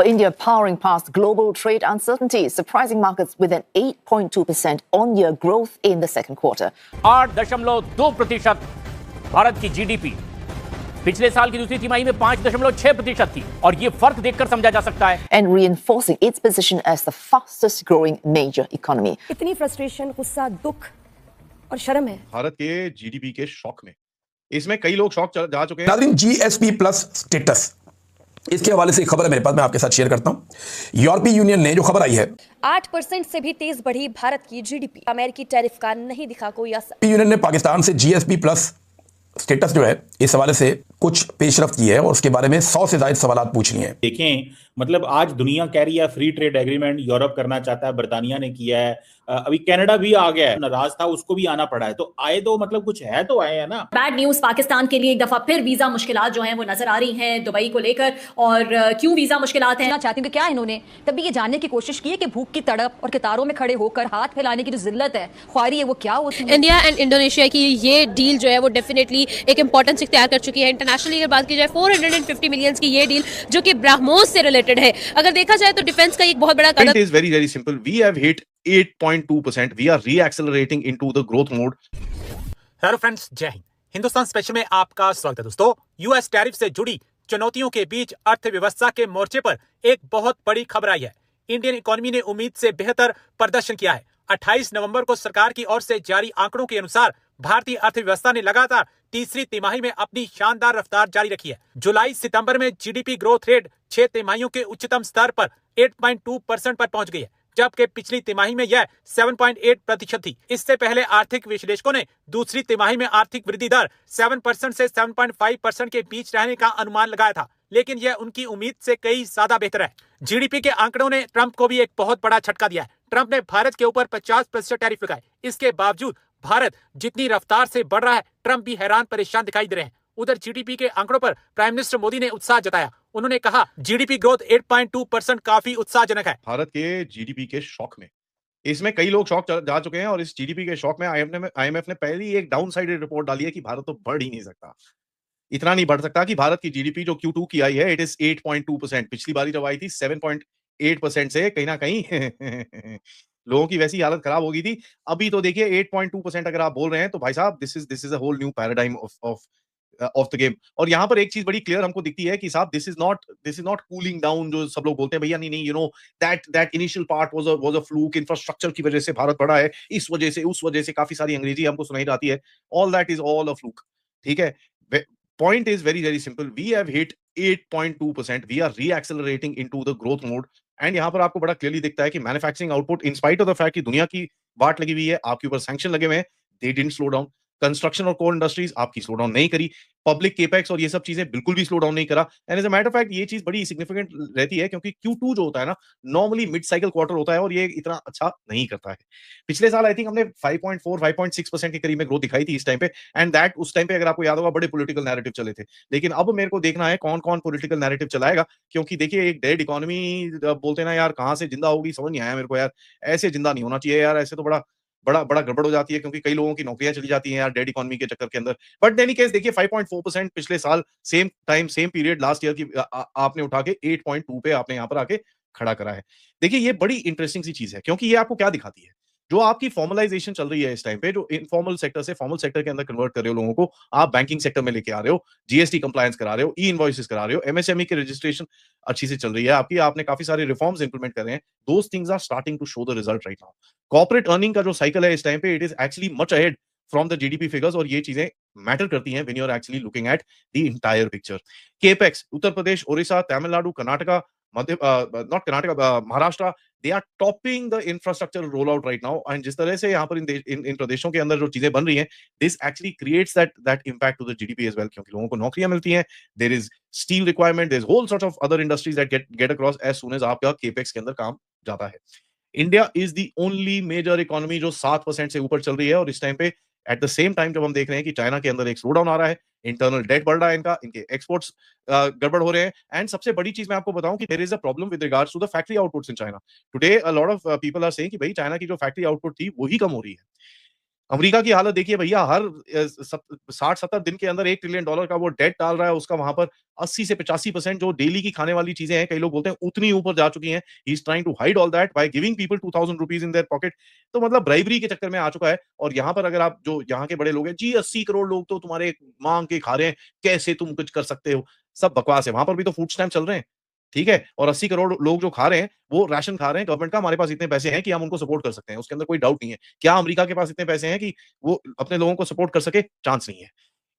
India powering past global trade uncertainty, surprising markets with an 8.2% on-year growth in the second quarter. 8.2% Bharat की GDP पिछले साल की दूसरी तिमाही में 5.6% थी और ये फर्क देखकर समझा जा सकता है. And reinforcing its position as the fastest growing major economy. इतनी फ्रस्ट्रेशन, गुस्सा, दुख और शर्म है भारत के जीडीपी के शॉक में. इसमें कई लोग शॉक जा चुके हैं. नाज़रीन, जीएसपी प्लस स्टेटस, इसके हवाले से एक खबर है मेरे पास, मैं आपके साथ शेयर करता हूं. यूरोपीय यूनियन ने जो खबर आई है, 8% से भी तेज बढ़ी भारत की जीडीपी. अमेरिकी टैरिफ का नहीं दिखा कोई असर. यूनियन ने पाकिस्तान से जीएसपी प्लस स्टेटस जो है इस हवाले से कुछ पेशरफ्त की है और उसके बारे में 100 से ज्यादा सवाल पूछ लिए हैं. देखें, मतलब आज दुनिया कह रही है फ्री ट्रेड एग्रीमेंट यूरोप करना चाहता है, बर्तानिया ने किया है, अभी कनाडा भी आ गया है, नाराज था उसको भी आना पड़ा है. तो आए तो मतलब कुछ है तो आए है ना. बैड न्यूज पाकिस्तान के लिए एक दफा फिर वीजा मुश्किलात जो हैं वो नजर आ रही हैं दुबई को लेकर. और क्यों वीजा मुश्किलात हैं, चाहती हूँ कि क्या इन्होंने तभी ये जानने की कोशिश की है कि भूख की तड़प और कतारों में खड़े होकर हाथ फैलाने की जो जिल्लत है, ख्वारी है, वो क्या होती है. इंडिया एंड इंडोनेशिया की ये डील जो है वो डेफिनेटली एक इंपॉर्टेंस इख्तियार कर चुकी है. इंटरनेशनली अगर बात की जाए 450 मिलियन की ये डील जो कि ब्रह्मोस से रिलेटेड है. अगर देखा जाए तो डिफेंस का एक बहुत बड़ा कदम. It is very very simple. We have hit 8.2%. We are reaccelerating into the growth mode. Hello friends, जय हिंद. हिंदुस्तान स्पेशल में आपका स्वागत है दोस्तों. यूएस टैरिफ से जुड़ी चुनौतियों के बीच अर्थव्यवस्था के मोर्चे पर एक बहुत बड़ी खबर आई है. इंडियन इकोनॉमी ने उम्मीद से बेहतर प्रदर्शन किया है. 28 नवंबर को सरकार की ओर से जारी आंकड़ों के अनुसार भारतीय अर्थव्यवस्था ने लगातार तीसरी तिमाही में अपनी शानदार रफ्तार जारी रखी है. जुलाई सितंबर में जीडीपी ग्रोथ रेट 6 तिमाहियों के उच्चतम स्तर पर 8.2% पर पहुंच गई है, जबकि पिछली तिमाही में यह 7.8% थी. इससे पहले आर्थिक विश्लेषकों ने दूसरी तिमाही में आर्थिक वृद्धि दर 7% से 7.5% के बीच रहने का अनुमान लगाया था, लेकिन यह उनकी उम्मीद से कई ज्यादा बेहतर है. जीडीपी के आंकड़ों ने ट्रंप को भी एक बहुत बड़ा झटका दिया है. ट्रंप ने भारत के ऊपर 50% टैरिफ लगाए. इसके बावजूद भारत जितनी रफ्तार से बढ़ रहा है, ट्रंप भी हैरान परेशान दिखाई दे रहे हैं. उधर जीडीपी के आंकड़ों पर प्राइम मिनिस्टर मोदी ने उत्साह जताया. उन्होंने कहा जीडीपी ग्रोथ 8.2% काफी उत्साहजनक है. भारत के जीडीपी के शॉक में, इसमें कई लोग शॉक जा चुके हैं और इस जीडीपी के शॉक में आईएमएफ ने पहली एक डाउन साइडेड रिपोर्ट डाली है कि भारत तो बढ़ ही नहीं सकता, इतना नहीं बढ़ सकता. कि भारत की जीडीपी जो Q2 की आई है, इट इज 8.2%. पिछली बारी जब आई थी 7.8% से कहीं ना कहीं लोगों की वैसी हालत खराब हो गई थी. अभी तो देखिए 8.2% अगर आप बोल रहे हैं तो भाई साहब this is a whole new paradigm of the game. और यहाँ पर एक चीज बड़ी क्लियर हमको दिखती है कि साहब this is not cooling down. जो सब लोग बोलते हैं भैया नहीं you know that initial part was a fluke, infrastructure की वजह से भारत बढ़ा है, इस वजह से उस वजह से, काफी सारी अंग्रेजी हमको सुनाई जाती है. All that is all a fluke. ठीक है, point is very very simple. We have hit 8.2%. We are reaccelerating into the growth mode. And यहाँ पर आपको बड़ा क्लियरली दिखता है कि manufacturing output, in spite of the fact कि दुनिया की वाट लगी हुई है, आपके ऊपर सैंक्शन लगे हुए हैं, they didn't slow down. Construction और कोर इंडस्ट्रीज आपकी स्लो डाउन नहीं करी. पब्लिक केपेक्स और ये सब चीजें बिल्कुल भी स्लो डाउन नहीं करा. And as a matter of fact ये चीज बड़ी सिग्निफिकेंट रहती है क्योंकि Q2 जो होता है ना, नॉर्मली मिड साइकिल क्वार्टर होता है और ये इतना अच्छा नहीं करता है. पिछले साल आई थिंक हमने 5.4-5.6% के करीब में ग्रोथ दिखाई थी इस टाइम पे. एंड दैट उस टाइम पे अगर आपको याद होगा बड़े पॉलिटिकल नैरेटिव चले थे. लेकिन अब मेरे को देखना है कौन कौन पॉलिटिकल नैरेटिव चलाएगा, क्योंकि देखिए एक डेड इकोनॉमी बोलते ना यार, कहां से जिंदा होगी समझ नहीं आया मेरे को यार. ऐसे जिंदा नहीं होना चाहिए यार, ऐसे तो बड़ा बड़ा बड़ा गड़बड़ हो जाती है क्योंकि कई लोगों की नौकरियां चली जाती हैं यार डेड इकोनॉमी के चक्कर के अंदर. बट इन एनी केस देखिए 5.4% पिछले साल same time same period last year की आपने उठा के 8.2 पे आपने यहां पर आके खड़ा करा है. देखिए ये बड़ी इंटरेस्टिंग सी चीज है क्योंकि ये आपको क्या दिखाती है, जो आपकी फॉर्मलाइजेशन चल रही है इस टाइम पे, जो इनफॉर्मल सेक्टर से फॉर्मल सेक्टर के अंदर कन्वर्ट कर रहे हो लोगों को, आप बैंकिंग सेक्टर में लेके आ रहे हो, जीएसटी कंप्लायंस करा रहे हो, ई इनवॉइसेस करा रहे हो, एमएसएमई की रजिस्ट्रेशन अच्छी से चल रही है आपकी, आपने काफी सारे रिफॉर्म्स इंप्लीमेंट कर रहे हैं. Those things are starting to show the result right now. Corporate earning का जो साइकिल है इस टाइम पे, it is actually much ahead from the GDP figures और ये चीजें मैटर करती हैं when you are actually looking at the entire picture. Capex Uttar Pradesh, Odisha, Tamil Nadu, Karnataka, not Karnataka, Maharashtra, they are topping the infrastructure roll out right now. And जिस तरह से यहाँ पर इन प्रदेशों के अंदर जो चीजें बन रही हैं, this actually creates that impact to the GDP as well, क्योंकि लोगों को नौकरियां मिलती हैं, there is steel requirement, there is whole sort of other industries that get across as soon as आपका केपेक्स के अंदर काम जाता है. India is the only major economy जो 7% से ऊपर चल रही है और इस टाइम पे एट द सेम टाइम जब हम देख रहे हैं कि चाइना के अंदर एक स्लो डाउन आ रहा है, इंटरनल डेट बढ़ रहा है इनके एक्सपोर्ट्स गड़बड़ हो रहे हैं. एंड सबसे बड़ी चीज मैं आपको बताऊं कि there is a problem with regards to the factory outputs in China. Today a lot of people are saying कि भाई चाइना की जो फैक्ट्री आउटपुट थी वही कम हो रही है. अमेरिका की हालत देखिए भैया, हर 60-70 दिन के अंदर $1 ट्रिलियन का वो डेट डाल रहा है, उसका वहां पर 80 से 85% जो डेली की खाने वाली चीजें हैं, कई लोग बोलते हैं उतनी ऊपर जा चुकी हैं। He is trying to hide all that by giving people ₹2000 in their pocket. तो मतलब ब्राइबरी के चक्कर में आ चुका है। और यहाँ पर अगर आप जो यहाँ के बड़े लोग हैं, जी 80 करोड़ लोग तो तुम्हारे मांग के खा रहे हैं, कैसे तुम कुछ कर सकते हो, सब बकवास है। वहां पर भी तो फूड स्टैम्प चल रहे हैं, ठीक है, और 80 करोड़ लोग जो खा रहे हैं वो राशन खा रहे हैं गवर्नमेंट का। हमारे पास इतने पैसे हैं कि हम उनको सपोर्ट कर सकते हैं, उसके अंदर कोई डाउट नहीं है। क्या अमेरिका के पास इतने पैसे हैं कि वो अपने लोगों को सपोर्ट कर सके? चांस नहीं है।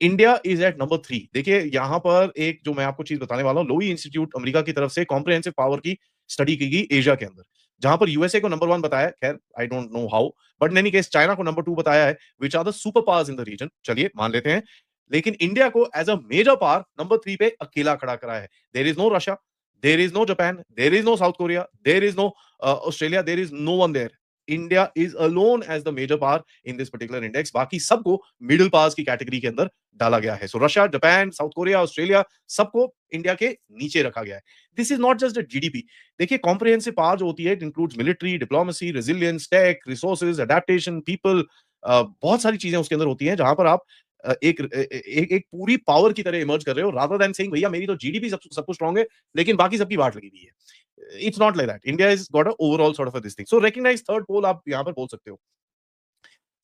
India is at number 3। देखिए यहां पर एक जो मैं आपको चीज बताने वाला हूं, लोई इंस्टीट्यूट अमेरिका की तरफ से कॉम्प्रिहेंसिव पावर की स्टडी की गई एशिया के अंदर, जहां पर यूएसए को नंबर 1 बताया, खैर I don't know how, but in any case China को नंबर 2 बताया है, which are the super powers in the region. चलिए मान लेते हैं, लेकिन इंडिया को as a major power number 3 पे अकेला खड़ा करा है। There is no Russia, there is no Japan, there is no South Korea, there is no Australia, there is no one there. India is alone as the major power in this particular index. बाकी सबको middle powers की category के अंदर डाला गया है। So Russia, Japan, South Korea, Australia, सबको India के नीचे रखा गया है। This is not just the GDP. देखिए कॉम्प्रिहेंसिव पावर जो होती है, it includes military, diplomacy, resilience, tech, resources, adaptation, people, बहुत सारी चीजें उसके अंदर होती हैं, जहां पर आप एक पूरी पावर की तरह इमर्ज कर रहे हो, रादर देन सेइंग भैया मेरी तो जीडीपी सब कुछ स्ट्रांग है लेकिन बाकी सबकी वाट लगी हुई है। It's not like that. India is got a overall sort of this thing. So recognise third pole आप यहां पर बोल सकते हो।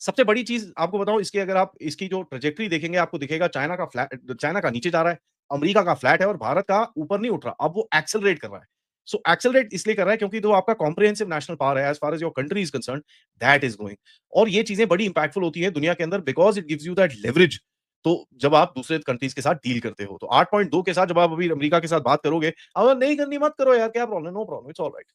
सबसे बड़ी चीज आपको बताऊं, इसकी अगर आप इसकी जो ट्रेजेक्टरी देखेंगे आपको दिखेगा चाइना का नीचे जा रहा है, अमेरिका का फ्लैट है और भारत का ऊपर नहीं उठ रहा। अब वो एक्सेलरेट कर रहा है। सो एक्सेलरेट इसलिए कर रहा है क्योंकि जो आपका कॉम्प्रिहेंसिव नेशनल पावर है, as far as your country is concerned, that is growing. और ये चीजें बड़ी इंपैक्टफुल होती हैं दुनिया के अंदर, because it gives you that leverage. तो जब आप दूसरे कंट्रीज के साथ डील करते हो, तो 8.2 के साथ जब आप अभी अमेरिका के साथ बात करोगे, अगर नहीं करनी मत करो यार, क्या problem, no problem, it's alright.